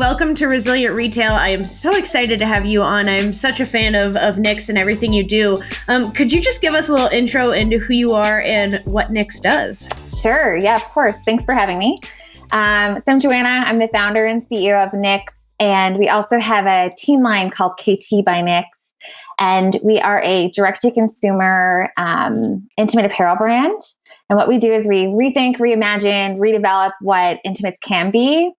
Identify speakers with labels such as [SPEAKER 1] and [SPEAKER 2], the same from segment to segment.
[SPEAKER 1] welcome to Resilient Retail. I am so excited to have you on. I'm such a fan of Knix and everything you do. Could you just give us a little intro into who you are and what Knix does?
[SPEAKER 2] Sure. Yeah, of course. Thanks for having me. So I'm Joanna. I'm the founder and CEO of Knix. And we also have a team line called KT by Knix. And we are a direct-to-consumer intimate apparel brand. And what we do is we rethink, reimagine, redevelop what intimates can be.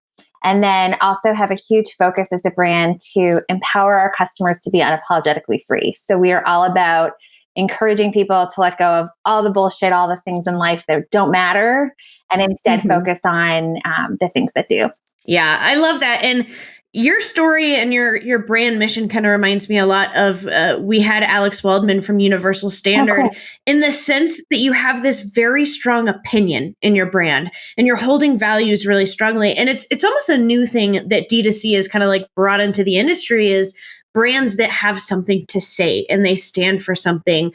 [SPEAKER 2] And then also have a huge focus as a brand to empower our customers to be unapologetically free. So we are all about encouraging people to let go of all the bullshit, all the things in life that don't matter, and instead focus on the things that do.
[SPEAKER 1] Yeah, I love that. And your story and your brand mission kind of reminds me a lot of, we had Alex Waldman from Universal Standard in the sense that you have this very strong opinion in your brand and you're holding values really strongly. And it's almost a new thing that D2C is kind of like brought into the industry is brands that have something to say and they stand for something.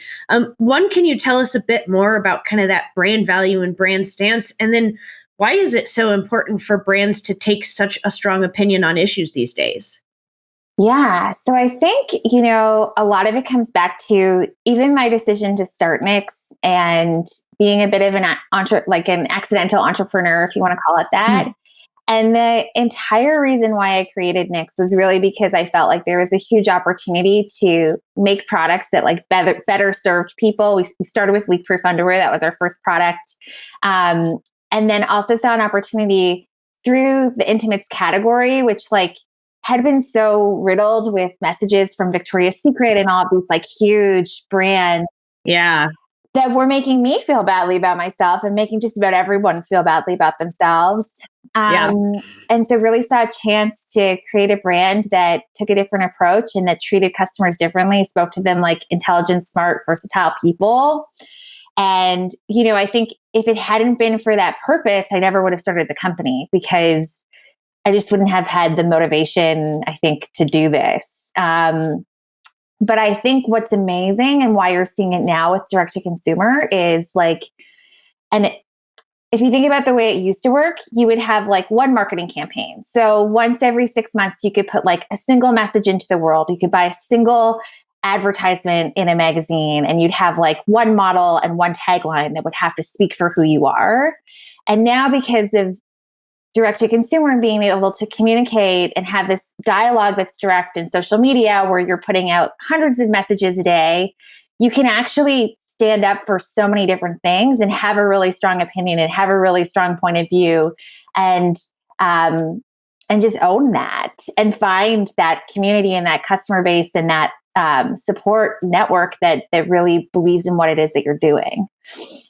[SPEAKER 1] One, can you tell us a bit more about kind of that brand value and brand stance? And then why is it so important for brands to take such a strong opinion on issues these days?
[SPEAKER 2] Yeah. So I think, a lot of it comes back to even my decision to start Knix and being a bit of an accidental entrepreneur, if you want to call it that. And the entire reason why I created Knix was really because I felt like there was a huge opportunity to make products that better served people. We started with leak-proof underwear. That was our first product. And then also saw an opportunity through the intimates category, which had been so riddled with messages from Victoria's Secret and all of these huge brands.
[SPEAKER 1] Yeah.
[SPEAKER 2] That were making me feel badly about myself and making just about everyone feel badly about themselves. And so really saw a chance to create a brand that took a different approach and that treated customers differently, spoke to them like intelligent, smart, versatile people. And, I think if it hadn't been for that purpose, I never would have started the company because I just wouldn't have had the motivation, I think, to do this. But I think what's amazing and why you're seeing it now with direct to consumer is and if you think about the way it used to work, you would have one marketing campaign. So once every 6 months, you could put a single message into the world. You could buy a single advertisement in a magazine and you'd have one model and one tagline that would have to speak for who you are. And now because of direct to consumer and being able to communicate and have this dialogue that's direct in social media where you're putting out hundreds of messages a day, you can actually stand up for so many different things and have a really strong opinion and have a really strong point of view and just own that and find that community and that customer base and that support network that really believes in what it is that you're doing.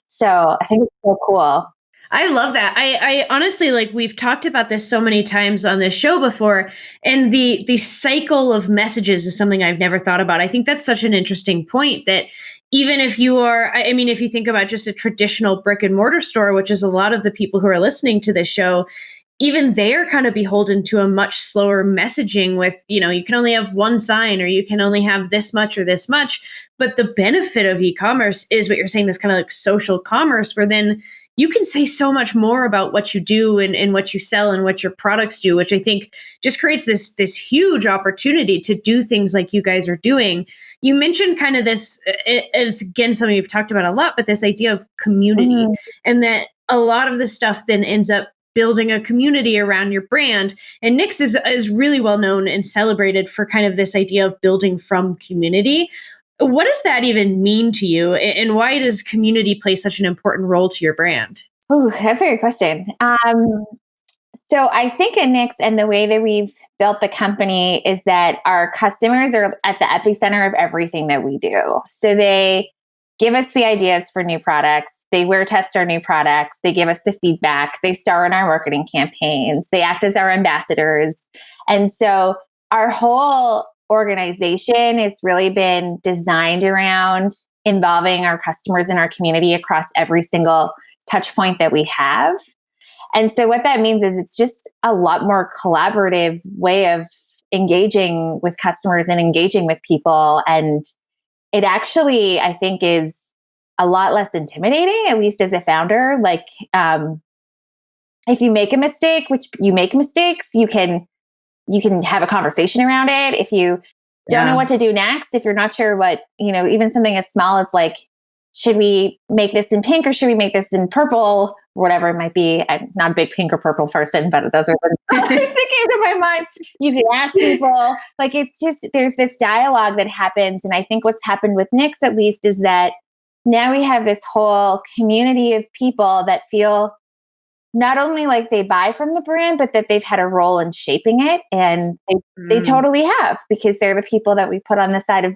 [SPEAKER 2] So I think it's so cool.
[SPEAKER 1] I love that. I honestly, we've talked about this so many times on this show before, and the cycle of messages is something I've never thought about. I think that's such an interesting point that even if you are, if you think about just a traditional brick and mortar store, which is a lot of the people who are listening to this show, even they're kind of beholden to a much slower messaging with, you can only have one sign or you can only have this much or this much. But the benefit of e-commerce is what you're saying, this kind of social commerce, where then you can say so much more about what you do and what you sell and what your products do, which I think just creates this huge opportunity to do things like you guys are doing. You mentioned kind of this, and it's again, something you've talked about a lot, but this idea of community and that a lot of the stuff then ends up building a community around your brand. And Knix is really well known and celebrated for kind of this idea of building from community. What does that even mean to you? And why does community play such an important role to your brand?
[SPEAKER 2] Oh, that's a good question. So I think at Knix and the way that we've built the company is that our customers are at the epicenter of everything that we do. So they give us the ideas for new products. They wear test our new products. They give us the feedback. They star in our marketing campaigns. They act as our ambassadors. And so our whole organization has really been designed around involving our customers in our community across every single touch point that we have. And so what that means is it's just a lot more collaborative way of engaging with customers and engaging with people. And it actually, I think, is a lot less intimidating, at least as a founder. If you make a mistake, which you make mistakes, you can you can have a conversation around it. If you don't know what to do next, if you're not sure what, even something as small as like, should we make this in pink or should we make this in purple? Whatever it might be. I'm not a big pink or purple person, but those are the colors that came to my mind. You can ask people, like, it's just, there's this dialogue that happens. And I think what's happened with Knix, at least, is that now we have this whole community of people that feel not only like they buy from the brand, but that they've had a role in shaping it. And they totally have, because they're the people that we put on the side of,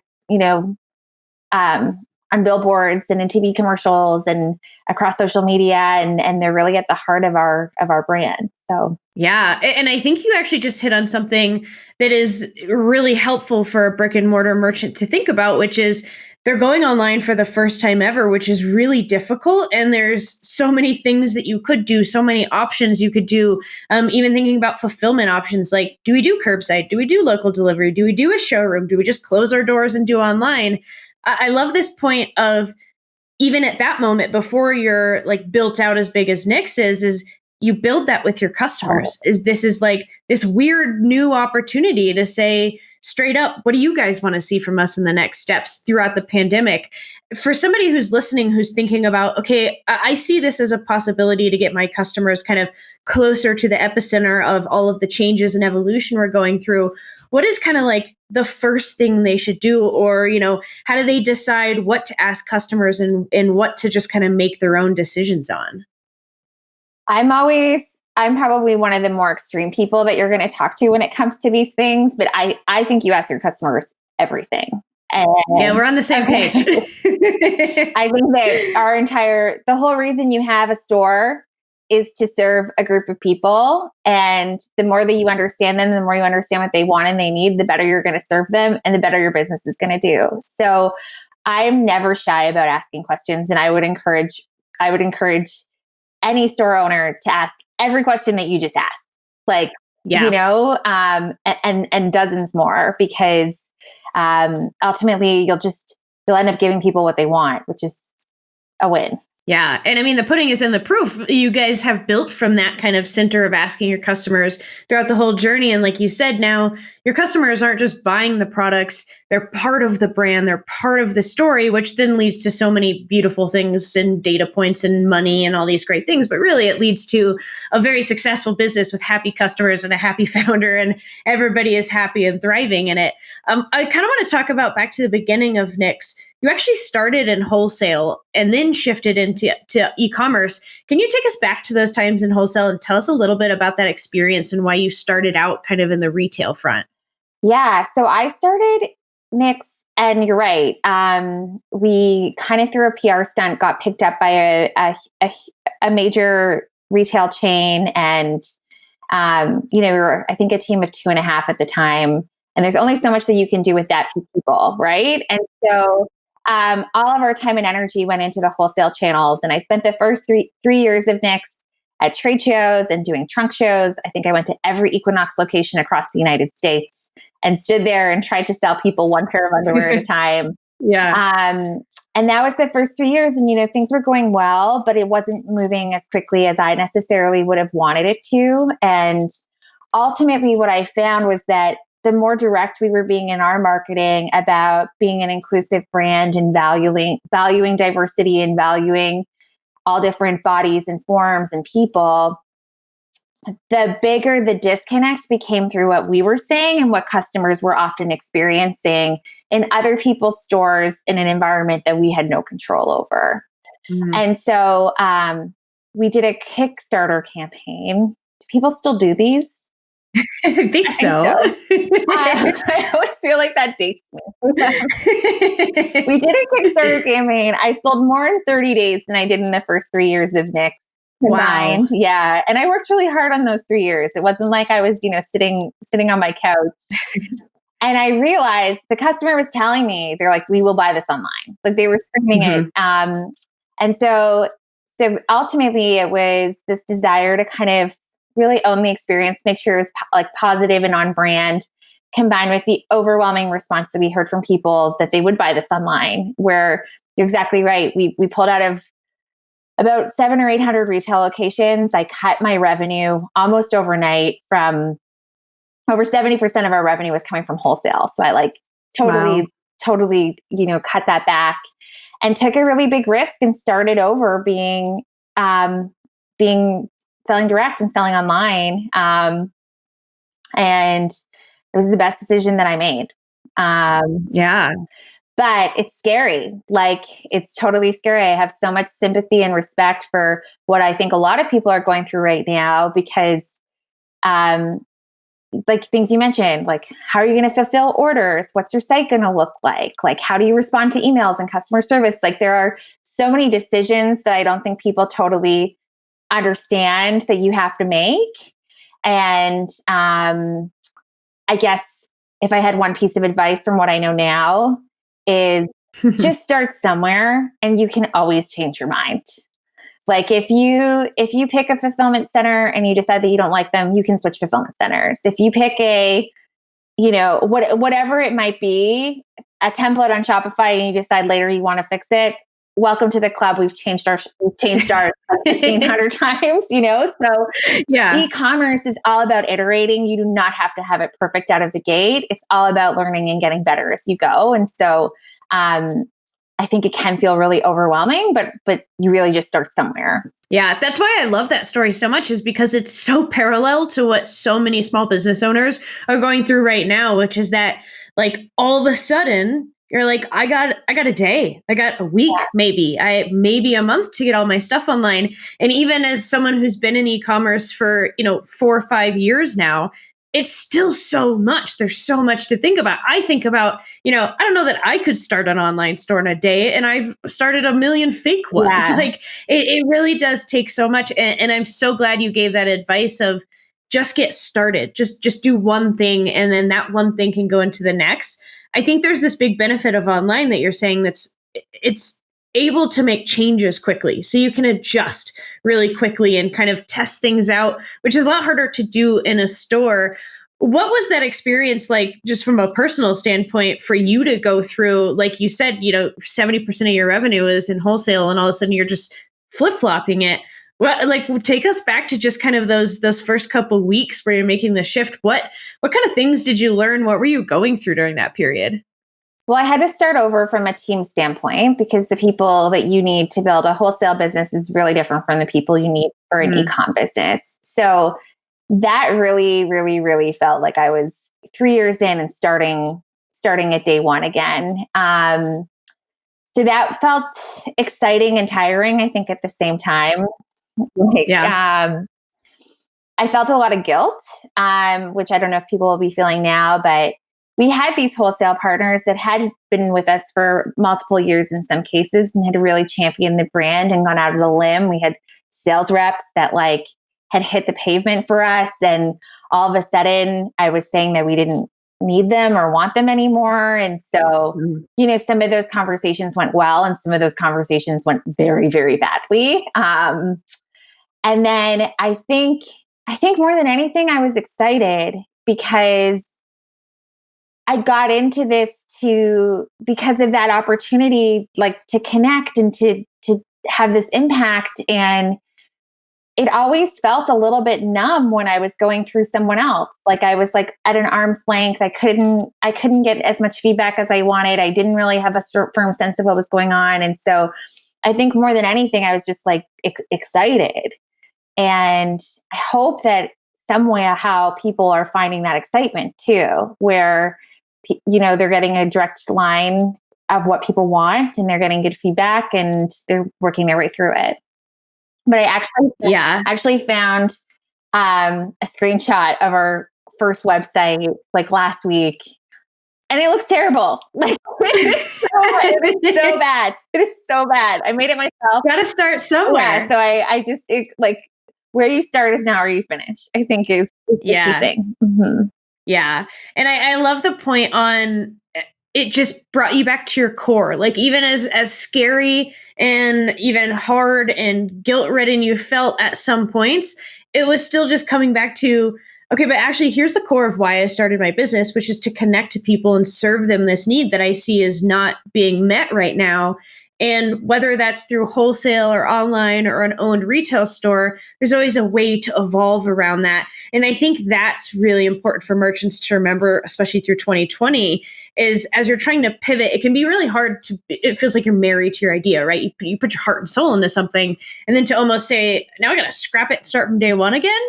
[SPEAKER 2] on billboards and in TV commercials and across social media. And they're really at the heart of our brand. So,
[SPEAKER 1] yeah. And I think you actually just hit on something that is really helpful for a brick and mortar merchant to think about, which is they're going online for the first time ever, which is really difficult. And there's so many things that you could do, so many options you could do. Even thinking about fulfillment options, like, do we do curbside? Do we do local delivery? Do we do a showroom? Do we just close our doors and do online? I love this point of, even at that moment, before you're like built out as big as Knix is you build that with your customers. This is like this weird new opportunity to say straight up, what do you guys want to see from us in the next steps throughout the pandemic? For somebody who's listening, who's thinking about, okay, I see this as a possibility to get my customers kind of closer to the epicenter of all of the changes and evolution we're going through. What is kind of like the first thing they should do? Or, how do they decide what to ask customers and what to just kind of make their own decisions on?
[SPEAKER 2] I'm probably one of the more extreme people that you're going to talk to when it comes to these things, but I think you ask your customers everything. And
[SPEAKER 1] yeah, we're on the same page.
[SPEAKER 2] I think that the whole reason you have a store is to serve a group of people. And the more that you understand them, the more you understand what they want and they need, the better you're going to serve them and the better your business is going to do. So I'm never shy about asking questions. And I would encourage any store owner to ask every question that you just asked, like, and dozens more, because ultimately you'll end up giving people what they want, which is a win.
[SPEAKER 1] Yeah. And I mean, the pudding is in the proof. You guys have built from that kind of center of asking your customers throughout the whole journey. And like you said, now your customers aren't just buying the products, they're part of the brand, they're part of the story, which then leads to so many beautiful things and data points and money and all these great things. But really, it leads to a very successful business with happy customers and a happy founder, and everybody is happy and thriving in it. I kind of want to talk about back to the beginning of Knix. You actually started in wholesale and then shifted into e-commerce. Can you take us back to those times in wholesale and tell us a little bit about that experience and why you started out kind of in the retail front?
[SPEAKER 2] Yeah, so I started Knix, and you're right. We kind of through a PR stunt got picked up by a major retail chain, and we were, I think, a team of 2.5 at the time. And there's only so much that you can do with that few people, right? And so all of our time and energy went into the wholesale channels. And I spent the first three years of Knix at trade shows and doing trunk shows. I think I went to every Equinox location across the United States and stood there and tried to sell people one pair of underwear at a time.
[SPEAKER 1] Yeah.
[SPEAKER 2] And that was the first 3 years. And, things were going well, but it wasn't moving as quickly as I necessarily would have wanted it to. And ultimately, what I found was that the more direct we were being in our marketing about being an inclusive brand and valuing diversity and valuing all different bodies and forms and people, the bigger the disconnect became through what we were saying and what customers were often experiencing in other people's stores in an environment that we had no control over. Mm-hmm. And so we did a Kickstarter campaign. Do people still do these?
[SPEAKER 1] I think so.
[SPEAKER 2] I always feel like that dates me. We did a Kickstarter campaign. I sold more in 30 days than I did in the first 3 years of Knix combined. Wow. Yeah. And I worked really hard on those 3 years. It wasn't like I was, sitting on my couch. And I realized the customer was telling me, they're like, we will buy this online. Like, they were screaming it. And so ultimately it was this desire to kind of really own the experience, make sure it was positive and on brand, combined with the overwhelming response that we heard from people that they would buy this online, where you're exactly right. We pulled out of about 700 or 800 retail locations. I cut my revenue almost overnight from over 70% of our revenue was coming from wholesale. So I like totally, cut that back and took a really big risk and started over being selling direct and selling online. And it was the best decision that I made. But it's scary. Like, it's totally scary. I have so much sympathy and respect for what I think a lot of people are going through right now because, like things you mentioned, like, how are you going to fulfill orders? What's your site going to look like? Like, how do you respond to emails and customer service? Like, there are so many decisions that I don't think people totally understand that you have to make. And I guess if I had one piece of advice from what I know now is just start somewhere and you can always change your mind. Like if you pick a fulfillment center and you decide that you don't like them, you can switch fulfillment centers. If you pick whatever it might be, a template on Shopify and you decide later you want to fix it, welcome to the club. We've changed ours 1,500 times, So e-commerce is all about iterating. You do not have to have it perfect out of the gate. It's all about learning and getting better as you go. And so I think it can feel really overwhelming, but you really just start somewhere.
[SPEAKER 1] Yeah, that's why I love that story so much, is because it's so parallel to what so many small business owners are going through right now, which is that like all of a sudden you're like, I got a day, I got a week, maybe a month to get all my stuff online. And even as someone who's been in e-commerce for, 4 or 5 years now, it's still so much. There's so much to think about. I think about, I don't know that I could start an online store in a day, and I've started a million fake ones.
[SPEAKER 2] Yeah.
[SPEAKER 1] Like it really does take so much. And I'm so glad you gave that advice of just get started, just do one thing. And then that one thing can go into the next. I think there's this big benefit of online that you're saying it's able to make changes quickly. So you can adjust really quickly and kind of test things out, which is a lot harder to do in a store. What was that experience like, just from a personal standpoint, for you to go through? Like you said, 70% of your revenue is in wholesale, and all of a sudden you're just flip-flopping it. Well, like, take us back to just kind of those first couple of weeks where you're making the shift. What kind of things did you learn? What were you going through during that period?
[SPEAKER 2] Well, I had to start over from a team standpoint because the people that you need to build a wholesale business is really different from the people you need for an e-com business. So that really, really, really felt like I was 3 years in and starting at day one again. So that felt exciting and tiring, I think, at the same time. I felt a lot of guilt, which I don't know if people will be feeling now, but we had these wholesale partners that had been with us for multiple years in some cases and had really championed the brand and gone out of the limb. We had sales reps that had hit the pavement for us. And all of a sudden I was saying that we didn't need them or want them anymore. And so, some of those conversations went well and some of those conversations went very, very badly. And then I think more than anything, I was excited because I got into this because of that opportunity, like to connect and to have this impact. And it always felt a little bit numb when I was going through someone else. Like I was like at an arm's length. I couldn't get as much feedback as I wanted. I didn't really have a firm sense of what was going on. And so I think more than anything, I was just like excited. And I hope that somehow people are finding that excitement too, where they're getting a direct line of what people want and they're getting good feedback and they're working their way through it. But I actually found a screenshot of our first website like last week, and it looks terrible. Like it is so bad. It is so bad. I made it myself.
[SPEAKER 1] Got to start somewhere.
[SPEAKER 2] Yeah. So I just where you start is not where you finish, I think is the key thing. Mm-hmm.
[SPEAKER 1] Yeah. And I love the point on it just brought you back to your core. Like even as scary and even hard and guilt-ridden you felt at some points, it was still just coming back to, okay, but actually here's the core of why I started my business, which is to connect to people and serve them this need that I see is not being met right now. And whether that's through wholesale or online or an owned retail store, there's always a way to evolve around that. And I think that's really important for merchants to remember, especially through 2020, is as you're trying to pivot, it can be really hard it feels like you're married to your idea, right? You put your heart and soul into something, and then to almost say, now I got to scrap it and start from day one again.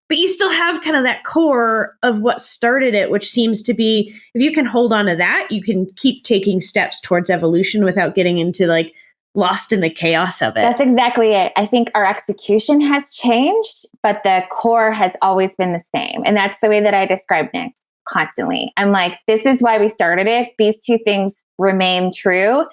[SPEAKER 1] But you still have kind of that core of what started it, which seems to be, if you can hold on to that, you can keep taking steps towards evolution without getting into like lost in the chaos of it.
[SPEAKER 2] That's exactly it. I think our execution has changed, but the core has always been the same. And that's the way that I describe Knix constantly. I'm like, this is why we started it. These two things remain true.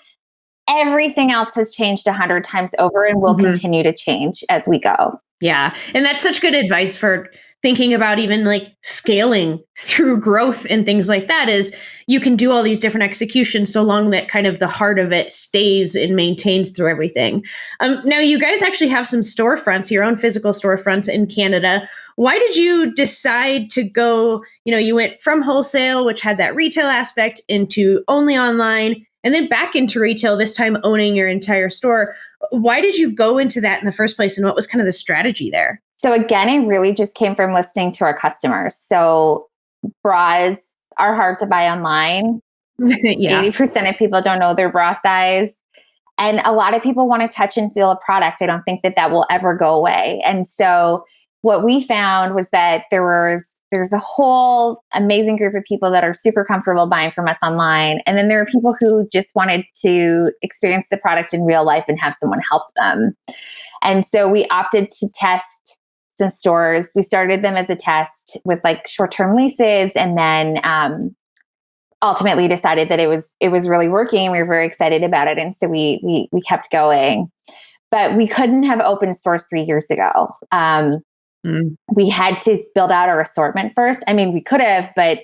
[SPEAKER 2] Everything else has changed 100 times over and will continue to change as we go.
[SPEAKER 1] Yeah. And that's such good advice for thinking about even like scaling through growth and things like that, is you can do all these different executions so long that kind of the heart of it stays and maintains through everything. Now you guys actually have some storefronts, your own physical storefronts in Canada. Why did you decide to go, you went from wholesale, which had that retail aspect, into only online, and then back into retail, this time owning your entire store? Why did you go into that in the first place? And what was kind of the strategy there?
[SPEAKER 2] So again, it really just came from listening to our customers. So bras are hard to buy online.
[SPEAKER 1] Yeah.
[SPEAKER 2] 80% of people don't know their bra size. And a lot of people want to touch and feel a product. I don't think that will ever go away. And so what we found was that there's a whole amazing group of people that are super comfortable buying from us online. And then there are people who just wanted to experience the product in real life and have someone help them. And so we opted to test some stores. We started them as a test with like short-term leases, and then ultimately decided that it was really working. We were very excited about it. And so we kept going. But we couldn't have opened stores 3 years ago. We had to build out our assortment first. I mean, we could have, but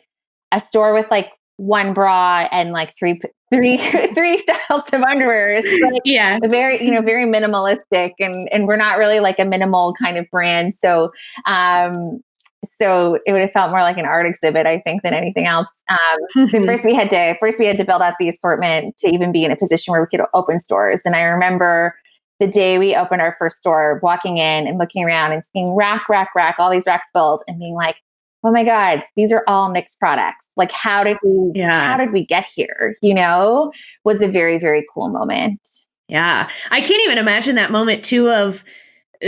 [SPEAKER 2] a store with like one bra and like three styles of underwear is like very, very minimalistic, and we're not really like a minimal kind of brand. So it would have felt more like an art exhibit, I think, than anything else. So first we had to build out the assortment to even be in a position where we could open stores. And I remember the day we opened our first store, walking in and looking around and seeing rack, all these racks filled, and being like, oh my God, these are all Knix products. Like, how did we get here? Was a very, very cool moment.
[SPEAKER 1] Yeah. I can't even imagine that moment too, of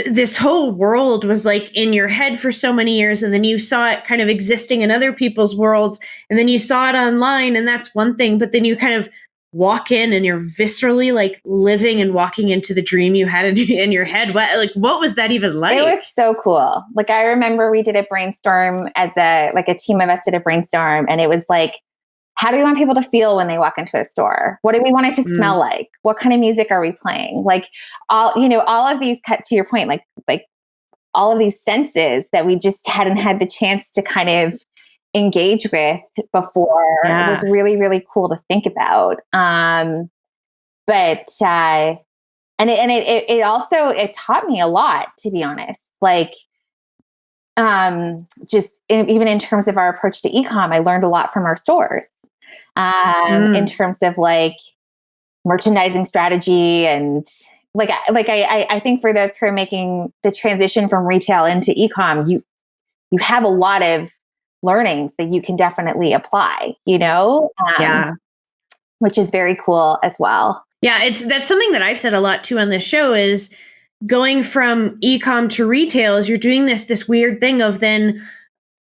[SPEAKER 1] this whole world was like in your head for so many years. And then you saw it kind of existing in other people's worlds. And then you saw it online, and that's one thing, but then you kind of walk in and you're viscerally like living and walking into the dream you had in your head. What was that even like?
[SPEAKER 2] It was so cool. Like, I remember we did a brainstorm as a team of us did a brainstorm, and it was like, how do we want people to feel when they walk into a store? What do we want it to smell like? What kind of music are we playing? Like all of these, cut to your point, like all of these senses that we just hadn't had the chance to kind of engage with before. It was really, really cool to think about. But it taught me a lot, to be honest. Like, even in terms of our approach to ecom, I learned a lot from our stores. In terms of like merchandising strategy, and I think for those who are making the transition from retail into ecom, you have a lot of learnings that you can definitely apply, which is very cool as well.
[SPEAKER 1] Yeah, that's something that I've said a lot too on this show, is going from ecom to retail is you're doing this weird thing of then,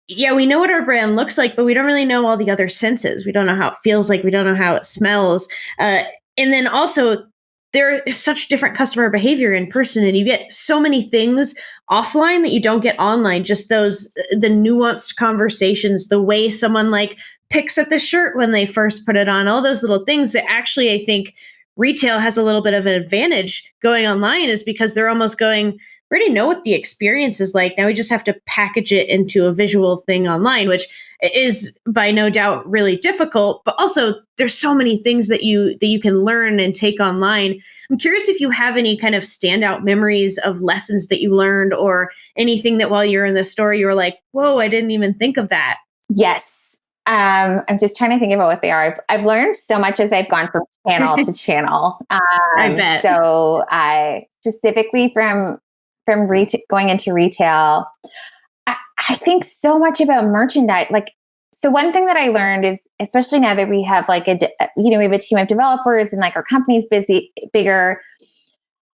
[SPEAKER 1] we know what our brand looks like, but we don't really know all the other senses. We don't know how it feels like. We don't know how it smells. And then also, there is such different customer behavior in person, and you get so many things offline that you don't get online. Just the nuanced conversations, the way someone like picks at the shirt when they first put it on, all those little things that actually I think retail has a little bit of an advantage going online, is because they're almost going, we already know what the experience is like. Now we just have to package it into a visual thing online, which is by no doubt really difficult, but also there's so many things that you can learn and take online. I'm curious if you have any kind of standout memories of lessons that you learned, or anything that while you're in the store, you were like, whoa, I didn't even think of that.
[SPEAKER 2] Yes. I'm just trying to think about what they are. I've learned so much as I've gone from channel to channel.
[SPEAKER 1] I bet.
[SPEAKER 2] So I specifically from going into retail, I think so much about merchandise. Like, so one thing that I learned is, especially now that we have like we have a team of developers and like our company's bigger.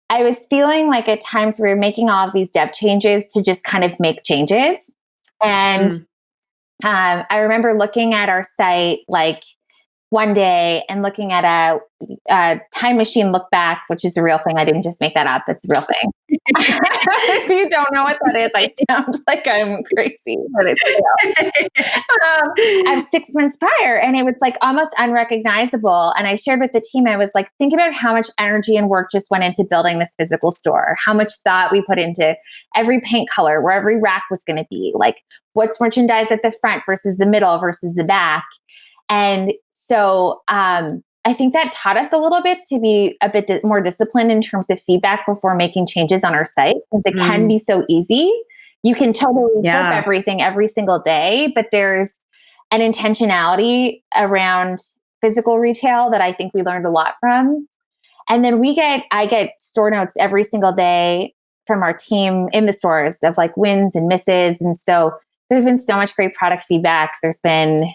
[SPEAKER 2] I was feeling like at times we were making all of these dev changes to just kind of make changes. And I remember looking at our site like one day and looking at a time machine look back, which is a real thing. I didn't just make that up. That's a real thing. If you don't know what that is, I sound like I'm crazy, but it's real. I was 6 months prior and it was like almost unrecognizable. And I shared with the team, I was like, think about how much energy and work just went into building this physical store, how much thought we put into every paint color, where every rack was going to be, like what's merchandise at the front versus the middle versus the back. And so I think that taught us a little bit to be a bit more disciplined in terms of feedback before making changes on our site, because it can be so easy. You can totally flip everything every single day, but there's an intentionality around physical retail that I think we learned a lot from. And then I get store notes every single day from our team in the stores of like wins and misses. And so there's been so much great product feedback. There's been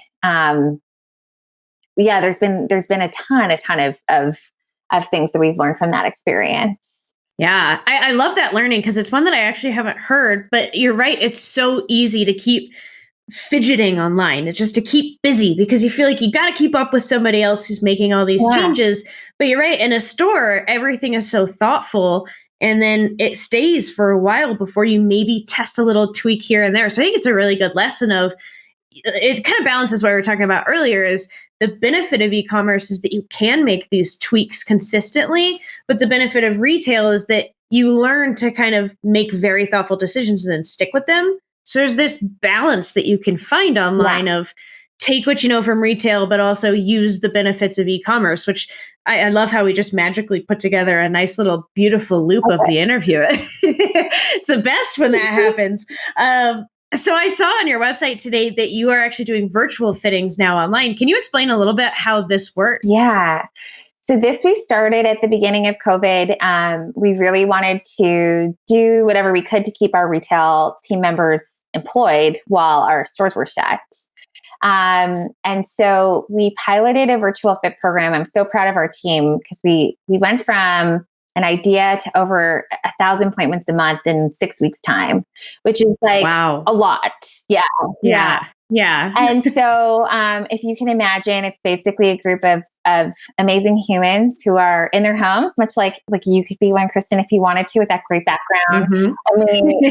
[SPEAKER 2] there's been a ton of things that we've learned from that experience.
[SPEAKER 1] Yeah, I love that learning because it's one that I actually haven't heard, but you're right. It's so easy to keep fidgeting online. It's just to keep busy because you feel like you got to keep up with somebody else who's making all these changes. But you're right. In a store, everything is so thoughtful. And then it stays for a while before you maybe test a little tweak here and there. So I think it's a really good lesson of, it kind of balances what we were talking about earlier, is the benefit of e-commerce is that you can make these tweaks consistently, but the benefit of retail is that you learn to kind of make very thoughtful decisions and then stick with them. So there's this balance that you can find online of take what you know from retail, but also use the benefits of e-commerce, which I love how we just magically put together a nice little beautiful loop of the interview. It's the best when that happens. So I saw on your website today that you are actually doing virtual fittings now online. Can you explain a little bit how this works?
[SPEAKER 2] Yeah. So this we started at the beginning of COVID. We really wanted to do whatever we could to keep our retail team members employed while our stores were shut. And so we piloted a virtual fit program. I'm so proud of our team because we went from an idea to over 1,000 appointments a month in 6 weeks time, which is like a lot. Yeah. And so, if you can imagine, it's basically a group of amazing humans who are in their homes, much like you could be one, Kristen, if you wanted to, with that great background. And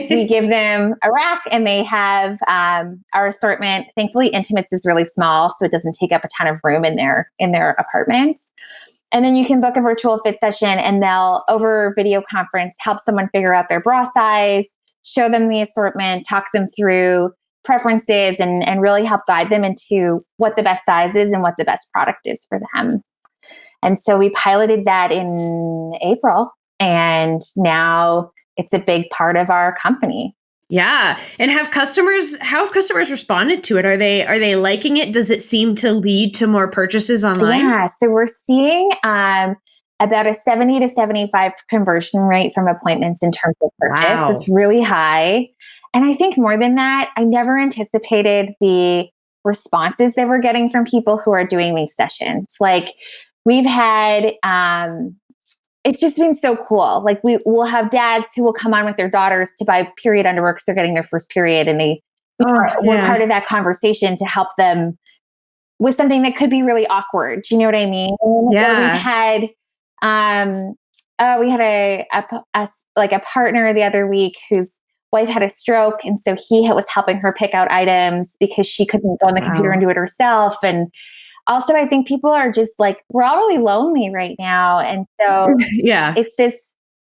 [SPEAKER 2] we give them a rack and they have, our assortment. Thankfully, Intimates is really small, so it doesn't take up a ton of room in their apartments. And then you can book a virtual fit session and they'll, over video conference, help someone figure out their bra size, show them the assortment, talk them through preferences, and really help guide them into what the best size is and what the best product is for them. And so we piloted that in April, and now it's a big part of our company.
[SPEAKER 1] Yeah. And how have customers responded to it? Are they liking it? Does it seem to lead to more purchases online?
[SPEAKER 2] Yeah. So we're seeing about a 70 to 75 conversion rate from appointments in terms of purchase. Wow. So it's really high. And I think more than that, I never anticipated the responses that we're getting from people who are doing these sessions. Like we've had, it's just been so cool. Like we'll have dads who will come on with their daughters to buy period underwear because they're getting their first period, and we're part of that conversation to help them with something that could be really awkward. Do you know what I mean?
[SPEAKER 1] Yeah.
[SPEAKER 2] We've had, we had a partner the other week whose wife had a stroke, and so he was helping her pick out items because she couldn't go on the computer and do it herself. And also, I think people are just like, we're all really lonely right now. And so it's this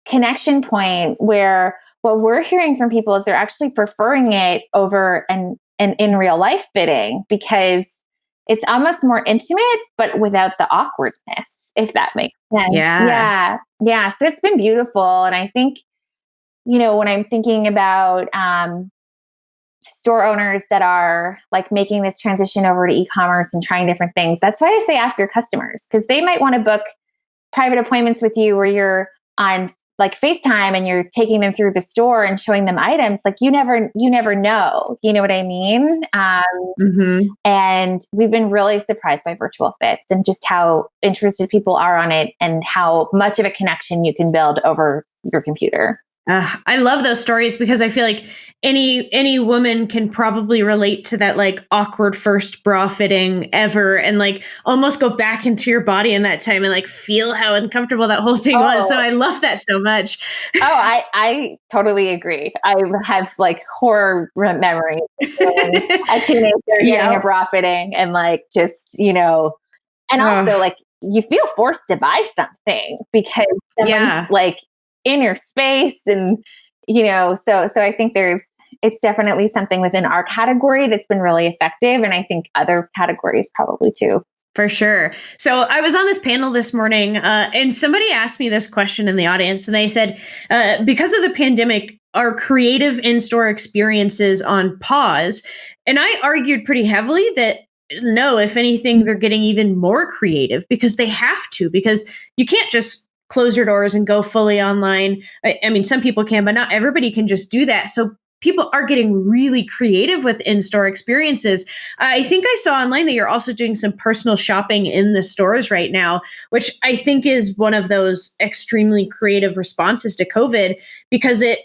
[SPEAKER 2] connection point where what we're hearing from people is they're actually preferring it over an in real life fitting because it's almost more intimate, but without the awkwardness, if that makes sense. Yeah. So it's been beautiful. And I think, when I'm thinking about store owners that are like making this transition over to e-commerce and trying different things. That's why I say ask your customers, because they might want to book private appointments with you where you're on like FaceTime and you're taking them through the store and showing them items. Like you never know. You know what I mean? And we've been really surprised by virtual fits and just how interested people are on it and how much of a connection you can build over your computer.
[SPEAKER 1] I love those stories because I feel like any woman can probably relate to that like awkward first bra fitting ever and like almost go back into your body in that time and like feel how uncomfortable that whole thing was. So I love that so much.
[SPEAKER 2] I totally agree. I have like horror memories of a teenager getting a bra fitting and like just, and also like you feel forced to buy something because someone's like in your space and so I think it's definitely something within our category that's been really effective, and I think other categories probably too.
[SPEAKER 1] For sure. So I was on this panel this morning and somebody asked me this question in the audience, and they said, because of the pandemic, are creative in-store experiences on pause? And I argued pretty heavily that no, if anything, they're getting even more creative because they have to, because you can't just close your doors and go fully online. I mean, some people can, but not everybody can just do that. So people are getting really creative with in-store experiences. I think I saw online that you're also doing some personal shopping in the stores right now, which I think is one of those extremely creative responses to COVID, because it,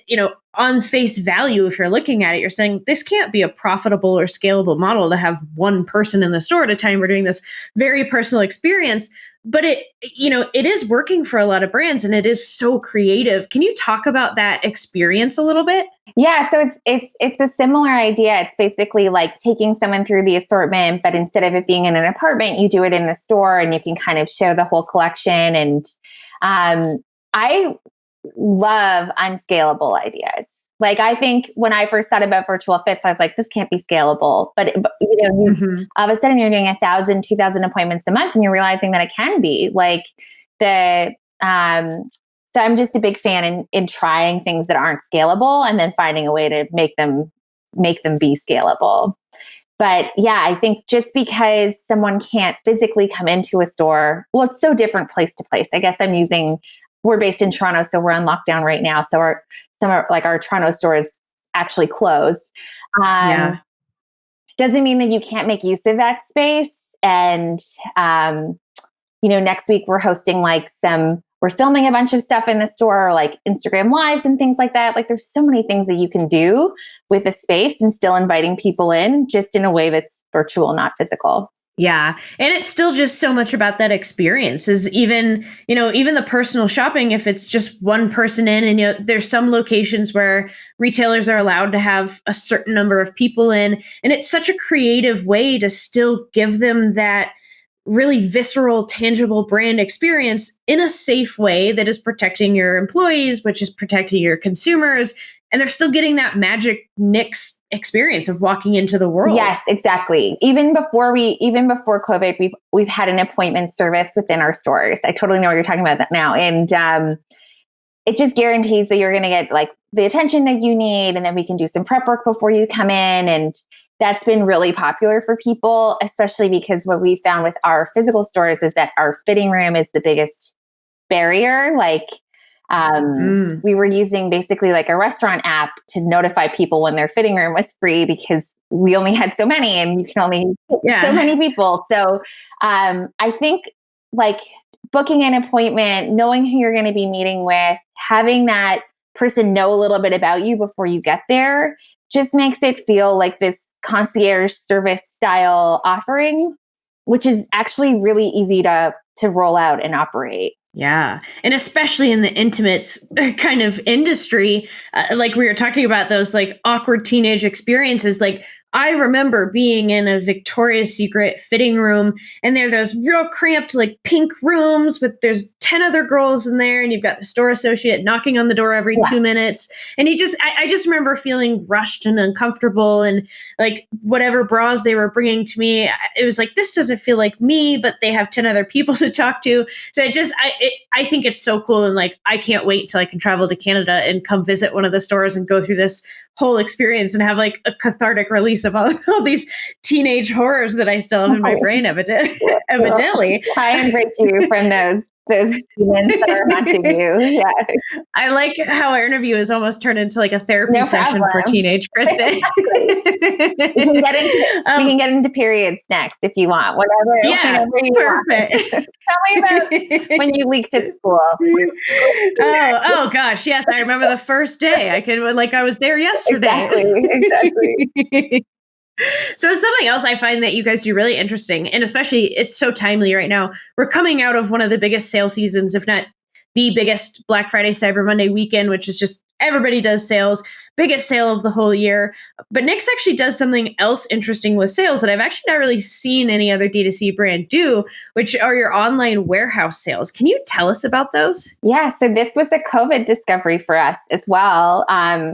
[SPEAKER 1] on face value, if you're looking at it, you're saying this can't be a profitable or scalable model to have one person in the store at a time. We're doing this very personal experience. But it is working for a lot of brands and it is so creative. Can you talk about that experience a little bit?
[SPEAKER 2] Yeah, so it's a similar idea. It's basically like taking someone through the assortment, but instead of it being in an apartment, you do it in the store and you can kind of show the whole collection. And I love unscalable ideas. Like, I think when I first thought about virtual fits, I was like, this can't be scalable. But all of a sudden you're doing 1,000, 2,000 appointments a month and you're realizing that it can be like so I'm just a big fan in trying things that aren't scalable and then finding a way to make them be scalable. But yeah, I think just because someone can't physically come into a store, well, it's so different place to place. I guess we're based in Toronto, so we're on lockdown right now. So our Toronto store is actually closed. Doesn't mean that you can't make use of that space. And, next week we're hosting we're filming a bunch of stuff in the store, like Instagram lives and things like that. Like there's so many things that you can do with a space and still inviting people in just in a way that's virtual, not physical.
[SPEAKER 1] Yeah. And it's still just so much about that experience is even the personal shopping, if it's just one person in and, there's some locations where retailers are allowed to have a certain number of people in, and it's such a creative way to still give them that really visceral, tangible brand experience in a safe way that is protecting your employees, which is protecting your consumers. And they're still getting that magic Knix experience of walking into the world.
[SPEAKER 2] Yes, exactly. Even before COVID, we've had an appointment service within our stores. I totally know what you're talking about that now. And it just guarantees that you're going to get like the attention that you need. And then we can do some prep work before you come in. And that's been really popular for people, especially because what we found with our physical stores is that our fitting room is the biggest barrier. Like we were using basically like a restaurant app to notify people when their fitting room was free because we only had so many and you can only fit so many people. So I think like booking an appointment, knowing who you're going to be meeting with, having that person know a little bit about you before you get there just makes it feel like this concierge service style offering, which is actually really easy to roll out and operate.
[SPEAKER 1] Yeah. And especially in the intimates kind of industry, like we were talking about those like awkward teenage experiences, like I remember being in a Victoria's Secret fitting room and there are those real cramped like pink rooms with there's 10 other girls in there and you've got the store associate knocking on the door every 2 minutes. And I just remember feeling rushed and uncomfortable and like whatever bras they were bringing to me, it was like, this doesn't feel like me, but they have 10 other people to talk to. So I think it's so cool. And like, I can't wait until I can travel to Canada and come visit one of the stores and go through this whole experience and have like a cathartic release of all these teenage horrors that I still have in my brain evidently.
[SPEAKER 2] Try and break you from those demons that are haunting you. Yeah.
[SPEAKER 1] I like how our interview is almost turned into like a therapy
[SPEAKER 2] No
[SPEAKER 1] session for
[SPEAKER 2] problem.
[SPEAKER 1] teenage Kristen.
[SPEAKER 2] We can get into periods next if you want. Whatever you
[SPEAKER 1] perfect.
[SPEAKER 2] Want. Tell me about when you leaked at school.
[SPEAKER 1] Oh gosh, yes, I remember the first day. I was there yesterday.
[SPEAKER 2] Exactly.
[SPEAKER 1] So it's something else I find that you guys do really interesting, and especially it's so timely right now. We're coming out of one of the biggest sale seasons, if not the biggest Black Friday, Cyber Monday weekend, which is just everybody does sales, biggest sale of the whole year. But Knix actually does something else interesting with sales that I've actually not really seen any other D2C brand do, which are your online warehouse sales. Can you tell us about those?
[SPEAKER 2] Yeah, so this was a COVID discovery for us as well.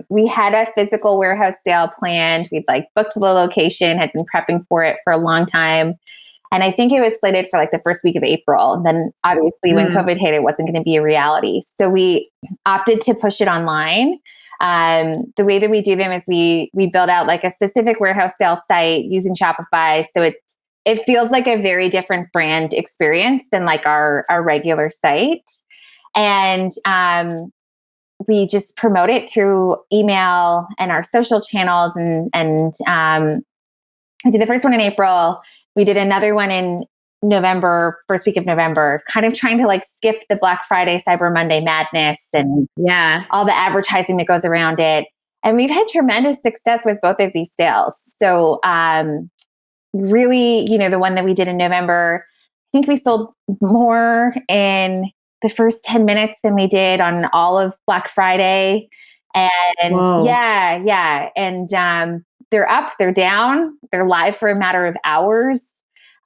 [SPEAKER 2] We had a physical warehouse sale planned. We'd booked the location, had been prepping for it for a long time. And I think it was slated for the first week of April. And then obviously when COVID hit, it wasn't going to be a reality. So we opted to push it online. The way that we do them is we build out a specific warehouse sales site using Shopify. So it feels like a very different brand experience than our regular site. And we just promote it through email and our social channels. And I did the first one in April. We did another one in November, first week of November, kind of trying to skip the Black Friday, Cyber Monday madness and all the advertising that goes around it. And we've had tremendous success with both of these sales. So really, the one that we did in November, I think we sold more in the first 10 minutes than we did on all of Black Friday. And
[SPEAKER 1] Whoa.
[SPEAKER 2] yeah. And they're up, they're down, they're live for a matter of hours.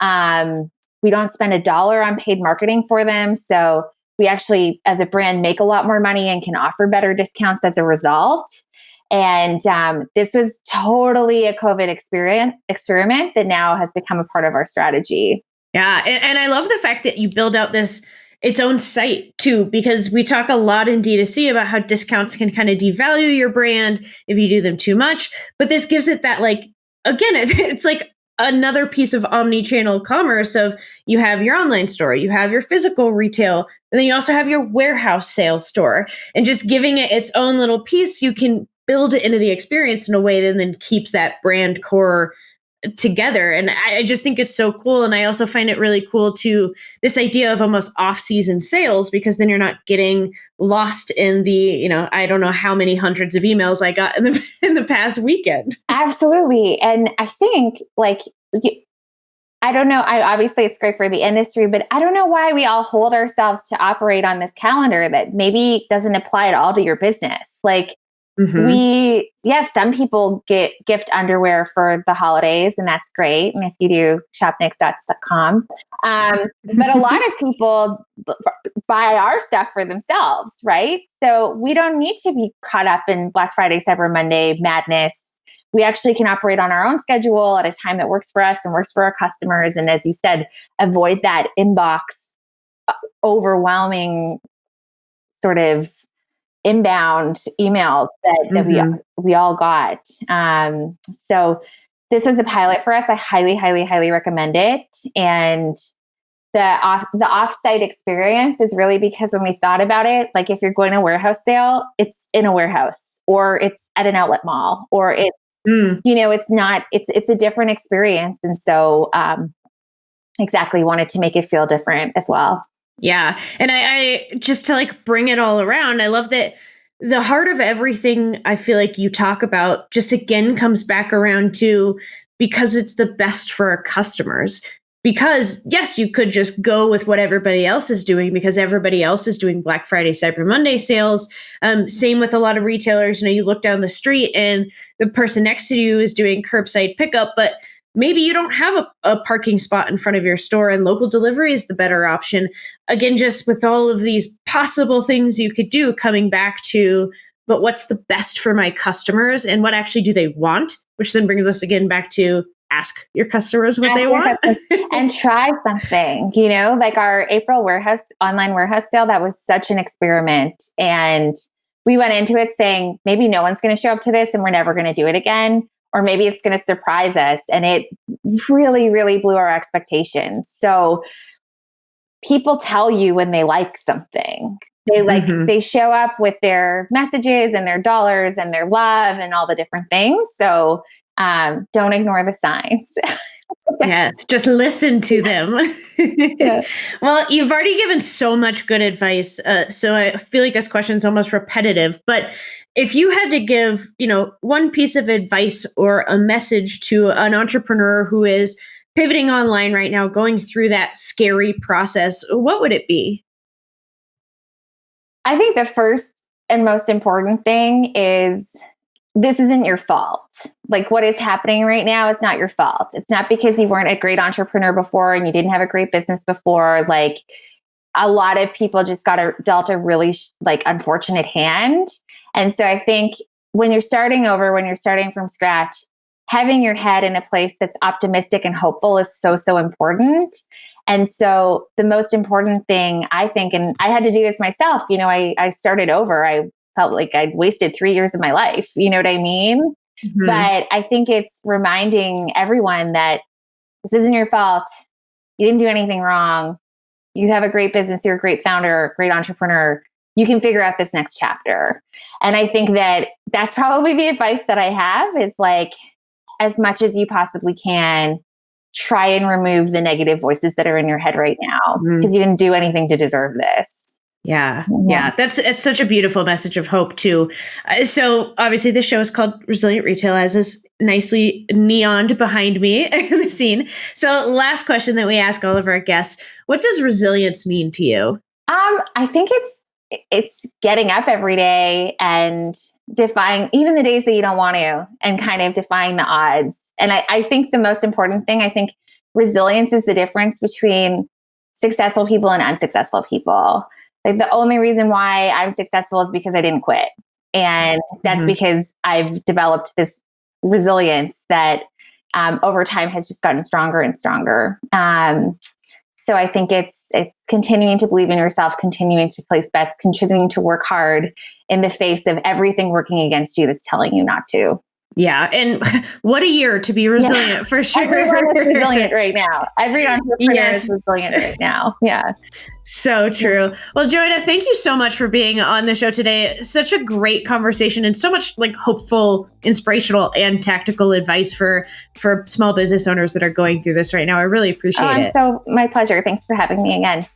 [SPEAKER 2] We don't spend $1 on paid marketing for them. So we actually, as a brand, make a lot more money and can offer better discounts as a result. And this was totally a COVID experiment that now has become a part of our strategy.
[SPEAKER 1] Yeah. And I love the fact that you build out its own site too, because we talk a lot in D2C about how discounts can kind of devalue your brand if you do them too much. But this gives it that again, it's like another piece of omni-channel commerce of you have your online store, you have your physical retail, and then you also have your warehouse sales store. And just giving it its own little piece, you can build it into the experience in a way that then keeps that brand core together. And I just think it's so cool. And I also find it really cool to this idea of almost off-season sales, because then you're not getting lost in the, I don't know how many hundreds of emails I got in the past weekend.
[SPEAKER 2] Absolutely. And I think I don't know, obviously it's great for the industry, but I don't know why we all hold ourselves to operate on this calendar that maybe doesn't apply at all to your business. Some people gift underwear for the holidays, and that's great. And if you do, shopknix.com. But a lot of people buy our stuff for themselves, right? So we don't need to be caught up in Black Friday, Cyber Monday madness. We actually can operate on our own schedule at a time that works for us and works for our customers. And as you said, avoid that inbox overwhelming sort of inbound emails that we all got. So this was a pilot for us. I highly, highly, highly recommend it. And the offsite experience is really because when we thought about it, if you're going to a warehouse sale, it's in a warehouse or it's at an outlet mall or it's, it's a different experience. And so exactly wanted to make it feel different as well.
[SPEAKER 1] Yeah. And I just to bring it all around, I love that the heart of everything I feel like you talk about just again comes back around to because it's the best for our customers. Because yes, you could just go with what everybody else is doing because everybody else is doing Black Friday, Cyber Monday sales. Same with a lot of retailers. You look down the street and the person next to you is doing curbside pickup, but maybe you don't have a parking spot in front of your store and local delivery is the better option. Again, just with all of these possible things you could do, coming back to, but what's the best for my customers and what actually do they want? Which then brings us again back to ask your customers what they want.
[SPEAKER 2] And try something, our April online warehouse sale, that was such an experiment. And we went into it saying, maybe no one's going to show up to this and we're never going to do it again. Or maybe it's going to surprise us. And it really, really blew our expectations. So people tell you when they like something. They show up with their messages and their dollars and their love and all the different things. So don't ignore the signs.
[SPEAKER 1] Yes, just listen to them.
[SPEAKER 2] Yeah.
[SPEAKER 1] Well, you've already given so much good advice. So I feel like this question is almost repetitive, but if you had to give, one piece of advice or a message to an entrepreneur who is pivoting online right now, going through that scary process, what would it be?
[SPEAKER 2] I think the first and most important thing is this isn't your fault. Like what is happening right now is not your fault. It's not because you weren't a great entrepreneur before and you didn't have a great business before. Like a lot of people just got dealt a really unfortunate hand. And so I think when you're starting over, when you're starting from scratch, having your head in a place that's optimistic and hopeful is so, so important. And so the most important thing I think, and I had to do this myself, I started over. I felt like I'd wasted 3 years of my life. You know what I mean? Mm-hmm. But I think it's reminding everyone that this isn't your fault. You didn't do anything wrong. You have a great business. You're a great founder, great entrepreneur. You can figure out this next chapter. And I think that that's probably the advice that I have is as much as you possibly can, try and remove the negative voices that are in your head right now because you didn't do anything to deserve this.
[SPEAKER 1] Yeah. It's such a beautiful message of hope too. So obviously the show is called Resilient Retail, as is nicely neoned behind me in the scene. So last question that we ask all of our guests, what does resilience mean to you?
[SPEAKER 2] I think it's getting up every day and defying even the days that you don't want to and kind of defying the odds. And I think the most important thing, I think resilience is the difference between successful people and unsuccessful people. Like the only reason why I'm successful is because I didn't quit. And that's because I've developed this resilience that over time has just gotten stronger and stronger. So I think it's continuing to believe in yourself, continuing to place bets, continuing to work hard in the face of everything working against you that's telling you not to.
[SPEAKER 1] Yeah. And what a year to be resilient for sure.
[SPEAKER 2] Everyone is resilient right now. Every entrepreneur is resilient right now. Yeah.
[SPEAKER 1] So true. Well, Joanna, thank you so much for being on the show today. Such a great conversation and so much hopeful, inspirational and tactical advice for small business owners that are going through this right now. I really appreciate it.
[SPEAKER 2] So my pleasure. Thanks for having me again.